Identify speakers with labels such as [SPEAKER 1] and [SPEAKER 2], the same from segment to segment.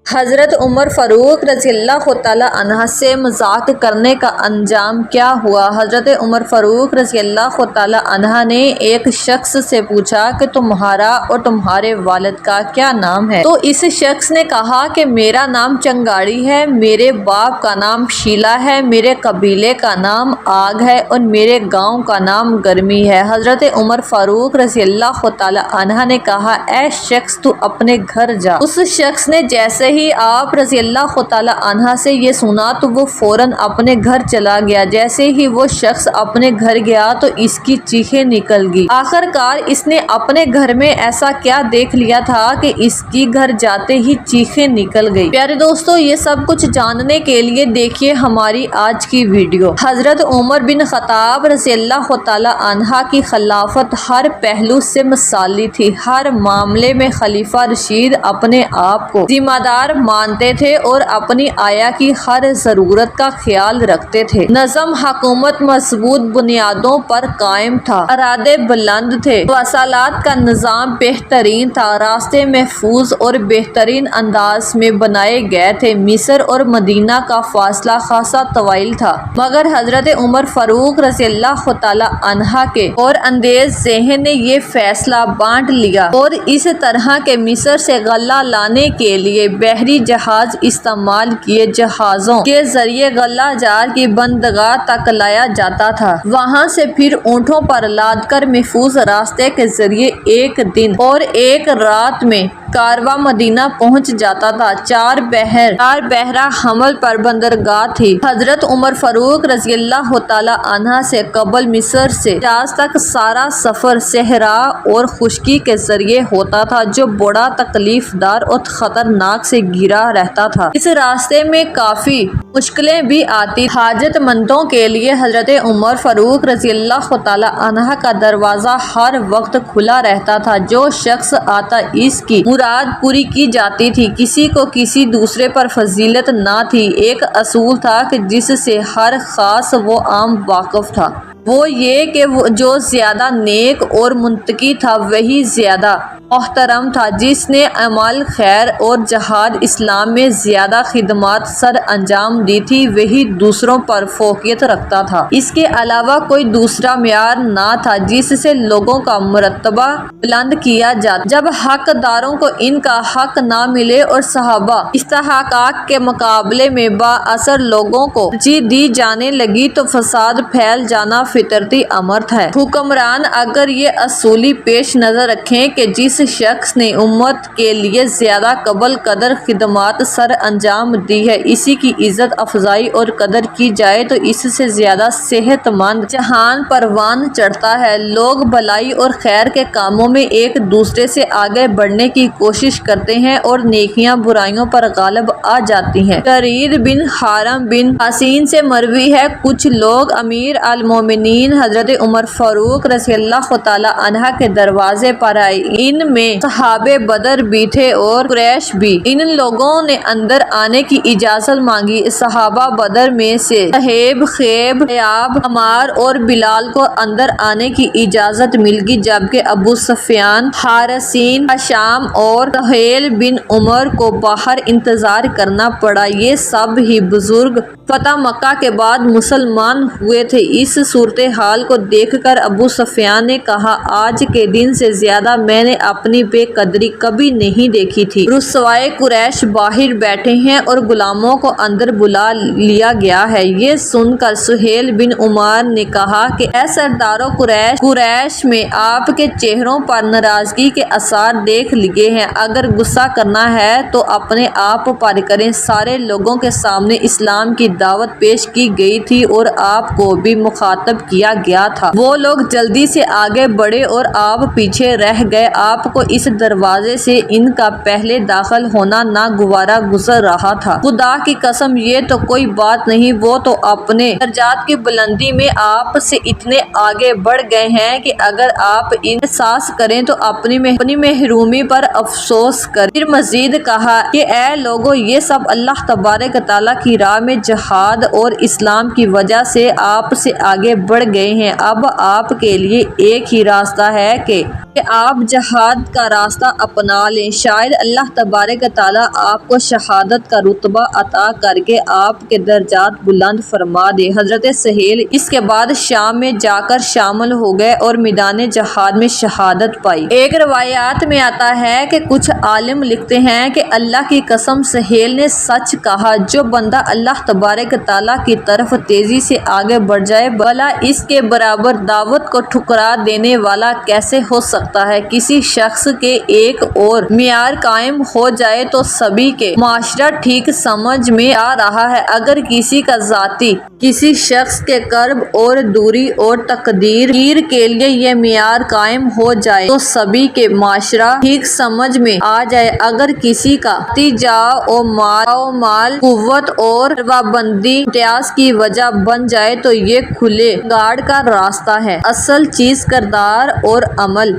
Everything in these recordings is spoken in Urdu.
[SPEAKER 1] حضرت عمر فاروق رضی اللہ تعالیٰ عنہ سے مذاق کرنے کا انجام کیا ہوا؟ حضرت عمر فاروق رضی اللہ تعالیٰ عنہ نے ایک شخص سے پوچھا کہ تمہارا اور تمہارے والد کا کیا نام ہے؟ تو اس شخص نے کہا کہ میرا نام چنگاڑی ہے، میرے باپ کا نام شیلا ہے، میرے قبیلے کا نام آگ ہے اور میرے گاؤں کا نام گرمی ہے۔ حضرت عمر فاروق رضی اللہ تعالیٰ عنہ نے کہا، اے شخص تو اپنے گھر جا۔ اس شخص نے جیسے ہی آپ رضی اللہ تعالیٰ عنہ سے یہ سنا تو وہ فوراً اپنے گھر چلا گیا۔ جیسے ہی وہ شخص اپنے گھر گیا تو اس کی چیخیں نکل گئی۔ آخر کار اس نے اپنے گھر میں ایسا کیا دیکھ لیا تھا کہ اس کی گھر جاتے ہی چیخیں نکل گئی۔ پیارے دوستو، یہ سب کچھ جاننے کے لیے دیکھیے ہماری آج کی ویڈیو۔ حضرت عمر بن خطاب رضی اللہ تعالیٰ عنہ کی خلافت ہر پہلو سے مثالی تھی۔ ہر معاملے میں خلیفہ رشید اپنے آپ کو ذمہ دار مانتے تھے اور اپنی آیا کی ہر ضرورت کا خیال رکھتے تھے۔ نظم حکومت مضبوط بنیادوں پر قائم تھا، ارادے بلند تھے، مواصلات کا نظام بہترین تھا، راستے محفوظ اور بہترین انداز میں بنائے گئے تھے۔ مصر اور مدینہ کا فاصلہ خاصا طویل تھا، مگر حضرت عمر فاروق رضی اللہ تعالیٰ عنہ کے اور اندیز ذہن نے یہ فیصلہ بانٹ لیا اور اس طرح کے مصر سے غلہ لانے کے لیے بحری جہاز استعمال کیے۔ جہازوں کے ذریعے غلہ جات کی بندرگاہ تک لایا جاتا تھا، وہاں سے پھر اونٹوں پر لاد کر محفوظ راستے کے ذریعے ایک دن اور ایک رات میں کارواں مدینہ پہنچ جاتا تھا۔ چار بحرہ حمل پر بندرگاہ تھی۔ حضرت عمر فاروق رضی اللہ تعالیٰ عنہ سے قبل مصر سے حجاز تک سارا سفر صحرا اور خشکی کے ذریعے ہوتا تھا، جو بڑا تکلیف دار اور خطرناک سے گھرا رہتا تھا۔ اس راستے میں کافی مشکلیں بھی آتی۔ حاجت مندوں کے لیے حضرت عمر فاروق رضی اللہ تعالیٰ عنہ کا دروازہ ہر وقت کھلا رہتا تھا۔ جو شخص آتا اس کی مراد پوری کی جاتی تھی۔ کسی کو کسی دوسرے پر فضیلت نہ تھی۔ ایک اصول تھا کہ جس سے ہر خاص و عام واقف تھا، وہ یہ کہ جو زیادہ نیک اور متقی تھا وہی زیادہ محترم تھا۔ جس نے اعمال خیر اور جہاد اسلام میں زیادہ خدمات سر انجام دی تھی وہی دوسروں پر فوقیت رکھتا تھا۔ اس کے علاوہ کوئی دوسرا معیار نہ تھا جس سے لوگوں کا مرتبہ بلند کیا جاتا۔ جب حقداروں کو ان کا حق نہ ملے اور صحابہ استحقاق کے مقابلے میں بااثر لوگوں کو ترجیح دی جانے لگی تو فساد پھیل جانا فطرتی امر ہے۔ حکمران اگر یہ اصولی پیش نظر رکھیں کہ جس شخص نے امت کے لیے زیادہ قابل قدر خدمات سر انجام دی ہے اسی کی عزت افزائی اور قدر کی جائے تو اس سے زیادہ صحت مند جہان پروان چڑھتا ہے۔ لوگ بھلائی اور خیر کے کاموں میں ایک دوسرے سے آگے بڑھنے کی کوشش کرتے ہیں اور نیکیاں برائیوں پر غالب آ جاتی ہیں۔ جریر بن حارم بن حسین سے مروی ہے، کچھ لوگ امیر المومنین حضرت عمر فاروق رضی اللہ تعالیٰ عنہ کے دروازے پر آئے۔ ان میں صحابہ بدر بھی تھے اور قریش بھی۔ ان لوگوں نے اندر آنے کی اجازت مانگی۔ صحابہ بدر میں سے صہیب، خیب، عیاب، عمار اور بلال کو اندر آنے کی اجازت مل گئی، جبکہ ابو سفیان، حارثین، ہشام اور سہیل بن عمر کو باہر انتظار کرنا پڑا۔ یہ سب ہی بزرگ فتح مکہ کے بعد مسلمان ہوئے تھے۔ اس صورتحال کو دیکھ کر ابو سفیان نے کہا، آج کے دن سے زیادہ میں نے اپنی بے قدری کبھی نہیں دیکھی تھی۔ رسوائے قریش باہر بیٹھے ہیں اور غلاموں کو اندر بلا لیا گیا ہے۔ یہ سن کر سہیل بن عمر نے کہا کہ اے سردارو قریش میں آپ کے چہروں پر ناراضگی کے آثار دیکھ لیے ہیں۔ اگر غصہ کرنا ہے تو اپنے آپ پر کریں۔ سارے لوگوں کے سامنے اسلام کی دعوت پیش کی گئی تھی اور آپ کو بھی مخاطب کیا گیا تھا۔ وہ لوگ جلدی سے آگے بڑھے اور آپ پیچھے رہ گئے۔ آپ کو اس دروازے سے ان کا پہلے داخل ہونا ناگوارا گزر رہا تھا۔ خدا کی قسم یہ تو کوئی بات نہیں، وہ تو اپنے درجات کی بلندی میں آپ سے اتنے آگے بڑھ گئے ہیں کہ اگر آپ ان احساس کریں تو اپنی محرومی پر افسوس کریں۔ پھر مزید کہا کہ اے لوگو، یہ سب اللہ تبارک تعالیٰ کی راہ میں جہاد اور اسلام کی وجہ سے آپ سے آگے بڑھ گئے ہیں۔ اب آپ کے لیے ایک ہی راستہ ہے کہ کہ آپ جہاد کا راستہ اپنا لیں، شاید اللہ تبارک تعالیٰ آپ کو شہادت کا رتبہ عطا کر کے آپ کے درجات بلند فرما دے۔ حضرت سہیل اس کے بعد شام میں جا کر شامل ہو گئے اور میدان جہاد میں شہادت پائی۔ ایک روایات میں آتا ہے کہ کچھ عالم لکھتے ہیں کہ اللہ کی قسم سہیل نے سچ کہا، جو بندہ اللہ تبارک تعالیٰ کی طرف تیزی سے آگے بڑھ جائے بھلا اس کے برابر دعوت کو ٹھکرا دینے والا کیسے ہو سکتا ہے۔ کسی شخص کے ایک اور معیار قائم ہو جائے تو سبھی کے معاشرہ ٹھیک سمجھ میں آ رہا ہے، اگر کسی کا ذاتی کسی شخص کے قرب اور دوری اور تقدیر کے لیے یہ معیار قائم ہو جائے تو سبھی کے معاشرہ ٹھیک سمجھ میں آ جائے، اگر کسی کا جاہ و مال قوت اور رتبہ امتیاز کی وجہ بن جائے تو یہ کھلے گاڑ کا راستہ ہے۔ اصل چیز کردار اور اعمال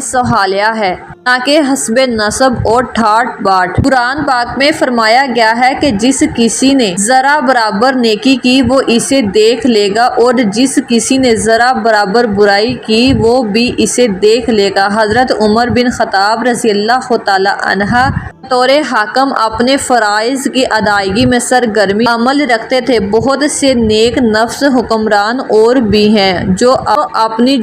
[SPEAKER 1] صالحہ ہے، نہ کہ حسب نسب اور ٹھاٹ باٹ۔ قرآن پاک میں فرمایا گیا ہے کہ جس کسی نے ذرا برابر نیکی کی وہ اسے دیکھ لے گا اور جس کسی نے ذرا برابر برائی کی وہ بھی اسے دیکھ لے گا۔ حضرت عمر بن خطاب رضی اللہ تعالی عنہ بطور حاکم اپنے فرائض کی ادائیگی میں سرگرم عمل رکھتے تھے۔ بہت سے نیک نفس حکمران اور بھی ہیں جو اپنی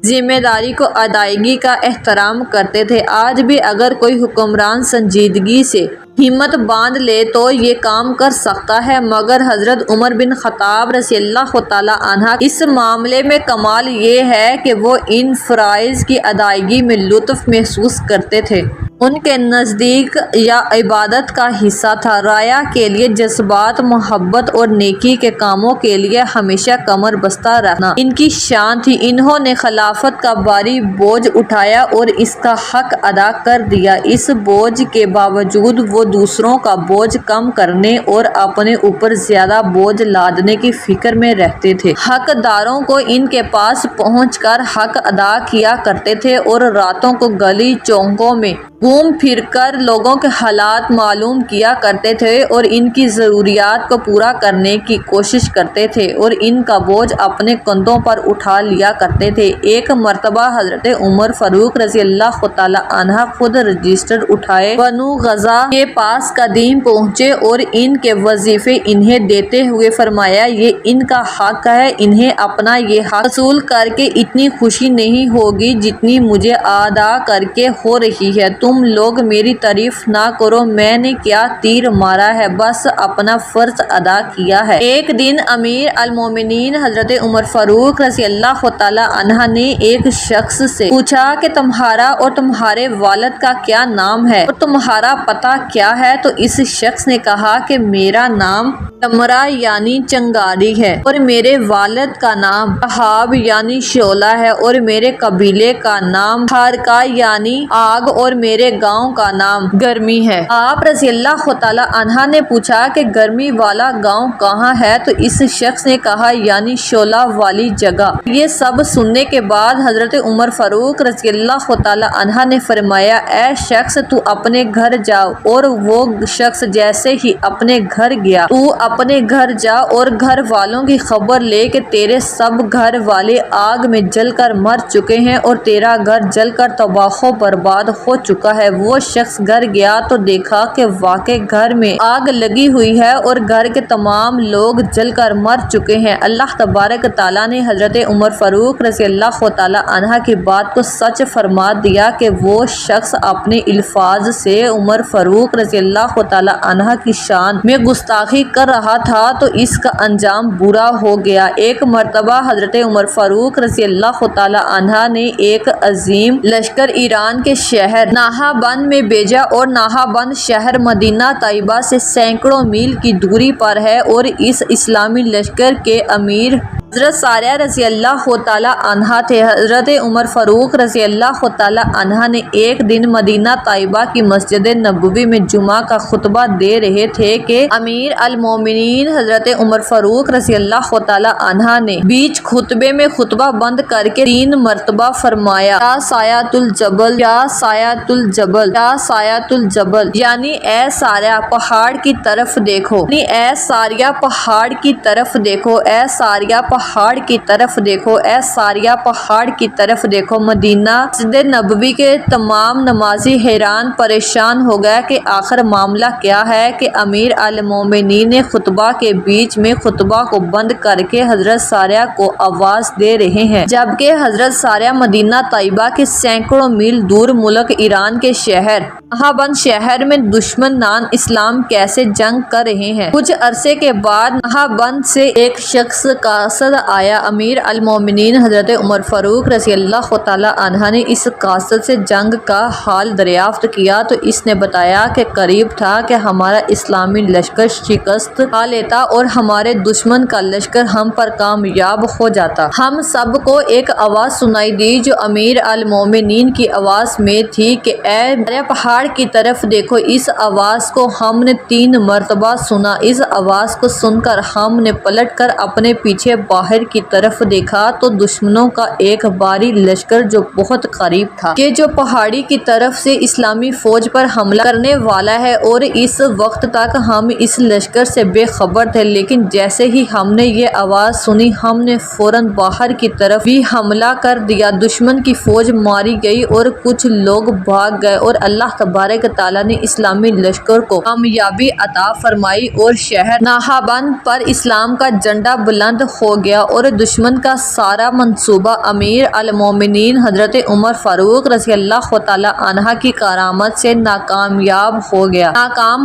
[SPEAKER 1] ذمہ داری کو ادائیگی کا احترام کرتے تھے۔ آج بھی اگر کوئی حکمران سنجیدگی سے ہمت باندھ لے تو یہ کام کر سکتا ہے، مگر حضرت عمر بن خطاب رضی اللہ تعالی عنہ اس معاملے میں کمال یہ ہے کہ وہ ان فرائض کی ادائیگی میں لطف محسوس کرتے تھے۔ ان کے نزدیک یا عبادت کا حصہ تھا۔ رعایا کے لیے جذبات، محبت اور نیکی کے کاموں کے لیے ہمیشہ کمر بستہ رہنا ان کی شان تھی۔ انہوں نے خلافت کا بھاری بوجھ اٹھایا اور اس کا حق ادا کر دیا۔ اس بوجھ کے باوجود وہ دوسروں کا بوجھ کم کرنے اور اپنے اوپر زیادہ بوجھ لادنے کی فکر میں رہتے تھے۔ حقداروں کو ان کے پاس پہنچ کر حق ادا کیا کرتے تھے اور راتوں کو گلی چوکوں میں گھوم پھر کر لوگوں کے حالات معلوم کیا کرتے تھے اور ان کی ضروریات کو پورا کرنے کی کوشش کرتے تھے اور ان کا بوجھ اپنے کندھوں پر اٹھا لیا کرتے تھے۔ ایک مرتبہ حضرت عمر فاروق رضی اللہ تعالی عنہ خود رجسٹر اٹھائے بنو غزہ کے پاس قدیم پہنچے اور ان کے وظیفے انہیں دیتے ہوئے فرمایا، یہ ان کا حق ہے، انہیں اپنا یہ حق وصول کر کے اتنی خوشی نہیں ہوگی جتنی مجھے ادا کر کے ہو رہی ہے۔ تم لوگ میری تعریف نہ کرو، میں نے کیا تیر مارا ہے، بس اپنا فرض ادا کیا ہے۔ ایک دن امیر المومنین حضرت عمر فاروق رضی اللہ تعالی عنہ نے ایک شخص سے پوچھا کہ تمہارا اور تمہارے والد کا کیا نام ہے اور تمہارا پتہ کیا ہے؟ تو اس شخص نے کہا کہ میرا نام جمرہ یعنی چنگاری ہے اور میرے والد کا نام شہاب یعنی شعلہ ہے اور میرے قبیلے کا نام حرقہ یعنی آگ اور میرے گاؤں کا نام گرمی ہے۔ آپ رضی اللہ تعالی عنہ نے پوچھا کہ گرمی والا گاؤں کہاں ہے؟ تو اس شخص نے کہا یعنی شعلہ والی جگہ۔ یہ سب سننے کے بعد حضرت عمر فاروق رضی اللہ تعالی عنہ نے فرمایا، اے شخص تو اپنے گھر جاؤ۔ اور وہ شخص جیسے ہی اپنے گھر گیا، تو اپنے گھر جا اور گھر والوں کی خبر لے کہ تیرے سب گھر والے آگ میں جل کر مر چکے ہیں اور تیرا گھر جل کر تباہ و برباد ہو چکا ہے۔ وہ شخص گھر گیا تو دیکھا کہ واقعی گھر میں آگ لگی ہوئی ہے اور گھر کے تمام لوگ جل کر مر چکے ہیں۔ اللہ تبارک تعالیٰ نے حضرت عمر فاروق رضی اللہ تعالی عنہ کی بات کو سچ فرما دیا کہ وہ شخص اپنے الفاظ سے عمر فاروق رضی اللہ تعالی عنہ کی شان میں گستاخی کر رہا تھا تو اس کا انجام برا ہو گیا۔ ایک مرتبہ حضرت عمر فاروق رضی اللہ تعالی عنہ نے ایک عظیم لشکر ایران کے شہر نہابند میں بھیجا اور نہابند شہر مدینہ طیبہ سے سینکڑوں میل کی دوری پر ہے اور اس اسلامی لشکر کے امیر حضرت ساریہ رضی اللہ تعالی عنہ تھے۔ حضرت عمر فاروق رضی اللہ تعالی عنہ نے ایک دن مدینہ طیبہ کی مسجد نبوی میں جمعہ کا خطبہ دے رہے تھے کہ امیر المومنین حضرت عمر فاروق رضی اللہ تعالی عنہ نے بیچ خطبے میں خطبہ بند کر کے 3 مرتبہ فرمایا، یا سایۃ الجبل، یا سایۃ الجبل، یا سایۃ الجبل، یعنی اے ساریہ پہاڑ کی طرف دیکھو، یعنی اے ساریہ پہاڑ کی طرف دیکھو، اے ساریہ پہاڑ کی طرف دیکھو، اے ساریہ پہاڑ کی طرف دیکھو۔ مدینہ مسجد نبوی کے تمام نمازی حیران پریشان ہو گئے کہ آخر معاملہ کیا ہے کہ امیر المومنین نے خطبہ کے بیچ میں خطبہ کو بند کر کے حضرت ساریہ کو آواز دے رہے ہیں، جبکہ حضرت ساریہ مدینہ طیبہ کے سینکڑوں میل دور ملک ایران کے شہر نہابند شہر میں دشمنان اسلام کیسے جنگ کر رہے ہیں۔ کچھ عرصے کے بعد نہابند سے ایک شخص قاصد آیا۔ امیر المومنین حضرت عمر فاروق رضی اللہ تعالی عنہ نے اس قاصد سے جنگ کا حال دریافت کیا تو اس نے بتایا کہ قریب تھا کہ ہمارا اسلامی لشکر شکست کھا لیتا اور ہمارے دشمن کا لشکر ہم پر کامیاب ہو جاتا۔ ہم سب کو ایک آواز سنائی دی جو امیر المومنین کی آواز میں تھی کہ اے پہاڑ کی طرف دیکھو۔ اس آواز کو ہم نے 3 مرتبہ سنا۔ اس آواز کو سن کر ہم نے پلٹ کر اپنے پیچھے باہر کی طرف دیکھا تو دشمنوں کا ایک بھاری لشکر جو بہت قریب تھا کہ جو پہاڑی کی طرف سے اسلامی فوج پر حملہ کرنے والا ہے، اور اس وقت تک ہم اس لشکر سے بے خبر تھے، لیکن جیسے ہی ہم نے یہ آواز سنی ہم نے فوراً باہر کی طرف بھی حملہ کر دیا۔ دشمن کی فوج ماری گئی اور کچھ لوگ بھاگ گئے اور اللہ تبارک تعالیٰ نے اسلامی لشکر کو کامیابی عطا فرمائی اور شہر نہابند پر اسلام کا جھنڈا بلند ہو گیا اور دشمن کا سارا منصوبہ امیر المومنین حضرت عمر فاروق رضی اللہ تعالی عنہ کی کرامت سے ناکام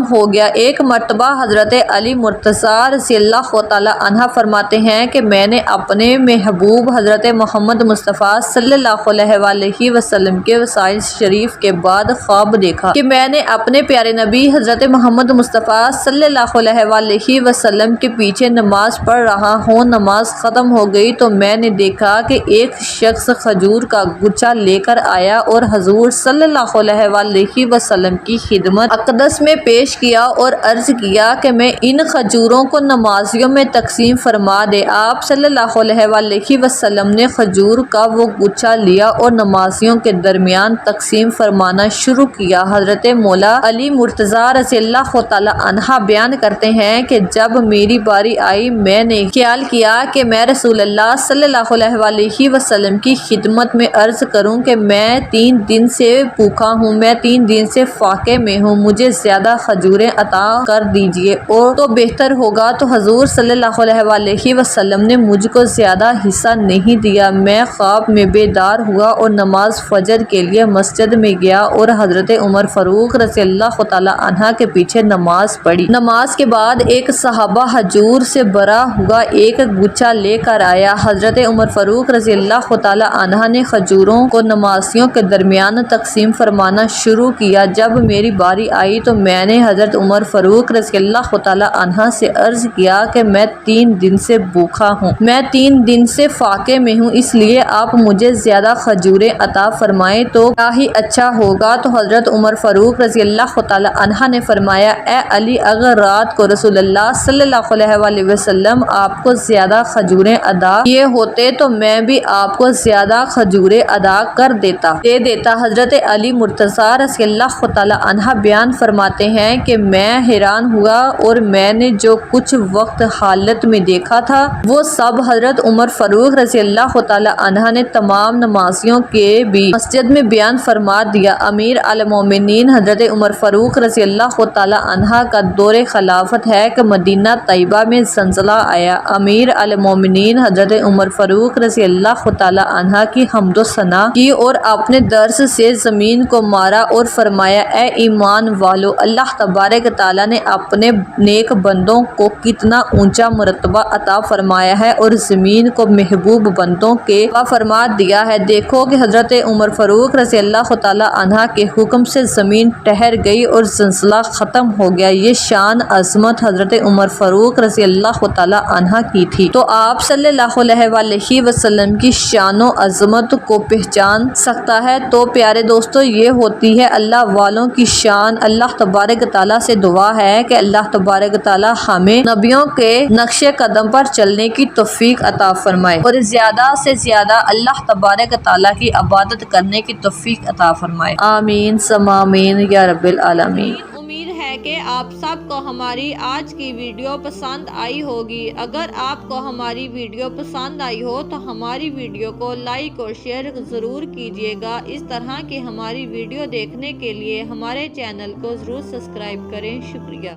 [SPEAKER 1] ہو گیا۔ ایک مرتبہ حضرت علی مرتضیٰ رضی اللہ تعالی عنہ فرماتے ہیں کہ میں نے اپنے محبوب حضرت محمد مصطفیٰ صلی اللہ علیہ وسلم کے وصال شریف کے بعد خواب دیکھا کہ میں نے اپنے پیارے نبی حضرت محمد مصطفیٰ صلی اللہ علیہ وسلم کے پیچھے نماز پڑھ رہا ہوں۔ نماز ختم ہو گئی تو میں نے دیکھا کہ ایک شخص کھجور کا گچھا لے کر آیا اور حضور صلی اللہ علیہ وسلم کی خدمت اقدس میں پیش کیا اور عرض کیا کہ میں ان کھجوروں کو نمازیوں میں تقسیم فرما دے۔ آپ صلی اللہ علیہ وسلم نے کھجور کا وہ گچھا لیا اور نمازیوں کے درمیان تقسیم فرمانا شروع کیا۔ حضرت مولا علی مرتضیٰ رضی اللہ تعالی عنہ بیان کرتے ہیں کہ جب میری باری آئی میں نے خیال کیا کہ میں رسول اللہ صلی اللہ علیہ وسلم کی خدمت میں عرض کروں کہ میں 3 دن سے بھوکا ہوں، میں 3 دن سے فاقے میں ہوں، مجھے زیادہ کھجوریں عطا کر دیجیے اور تو بہتر ہوگا۔ تو حضور صلی اللہ علیہ وسلم نے مجھ کو زیادہ حصہ نہیں دیا۔ میں خواب میں بیدار ہوا اور نماز فجر کے لیے مسجد میں گیا اور حضرت عمر فاروق رضی اللہ تعالی عنہ کے پیچھے نماز پڑھی۔ نماز کے بعد ایک صحابہ کھجور سے بھرا ہوا ایک گچھا لے کر آیا۔ حضرت عمر فاروق رضی اللہ تعالی عنہ نے کھجوروں کو نمازیوں کے درمیان تقسیم فرمانا شروع کیا۔ جب میری باری آئی تو میں نے حضرت عمر فاروق رضی اللہ تعالی عنہ سے عرض کیا کہ میں 3 دن سے بھوکا ہوں، میں 3 دن سے فاقے میں ہوں، اس لیے آپ مجھے زیادہ کھجوریں عطا فرمائیں تو کیا ہی اچھا ہوگا۔ تو حضرت عمر فاروق رضی اللہ تعالی عنہ نے فرمایا اے علی، اگر رات کو رسول اللہ صلی اللہ علیہ وسلم آپ کو زیادہ کھجوریں عطا کیے ہوتے تو میں بھی آپ کو زیادہ کھجوریں عطا دے دیتا۔ حضرت علی مرتضیٰ رضی اللہ تعالی عنہ بیان فرماتے ہیں کہ میں حیران ہوا اور میں نے جو کچھ وقت حالت میں دیکھا تھا وہ سب حضرت عمر فاروق رضی اللہ تعالی عنہ نے تمام نمازیوں کے بھی مسجد میں بیان فرما دیا۔ امیر المومنین حضرت عمر فاروق رضی اللہ تعالی عنہ کا دور خلافت ہے کہ مدینہ طیبہ میں زلزلہ آیا۔ امیر المومنین حضرت عمر فاروق رضی اللہ تعالی عنہ کی حمد و ثنا کی اور اپنے درس سے زمین کو مارا اور فرمایا اے ایمان والو، اللہ تبارک تعالیٰ نے اپنے نیک بندوں کو کتنا اونچا مرتبہ عطا فرمایا ہے اور زمین کو محبوب بندوں کے فرما دیا ہے۔ دیکھو کہ حضرت عمر فاروق رضی اللہ تعالی عنہ کے حکم سے زمین ٹھہر گئی اور زلزلہ ختم ہو گیا۔ یہ شان عظمت حضرت عمر فاروق رضی اللہ تعالی عنہ کی تھی۔ تو آپ صلی اللہ علیہ وسلم کی شان و عظمت کو پہچان سکتا ہے۔ تو پیارے دوستو، یہ ہوتی ہے اللہ والوں کی شان۔ اللہ تبارک تعالیٰ سے دعا ہے کہ اللہ تبارک تعالیٰ ہمیں نبیوں کے نقش قدم پر چلنے کی توفیق عطا فرمائے اور زیادہ سے زیادہ اللہ تبارک تعالیٰ کی عبادت کرنے کی توفیق عطا فرمائے۔ آمین ثم آمین یا رب العالمین۔
[SPEAKER 2] امید ہے
[SPEAKER 1] کہ آپ سب کو ہماری آج کی ویڈیو پسند آئی ہوگی۔ اگر آپ کو ہماری ویڈیو پسند آئی ہو تو ہماری ویڈیو کو لائک اور شیئر ضرور کیجیے گا۔ اس طرح کی ہماری ویڈیو دیکھنے کے لیے ہمارے چینل کو ضرور سبسکرائب کریں۔ شکریہ۔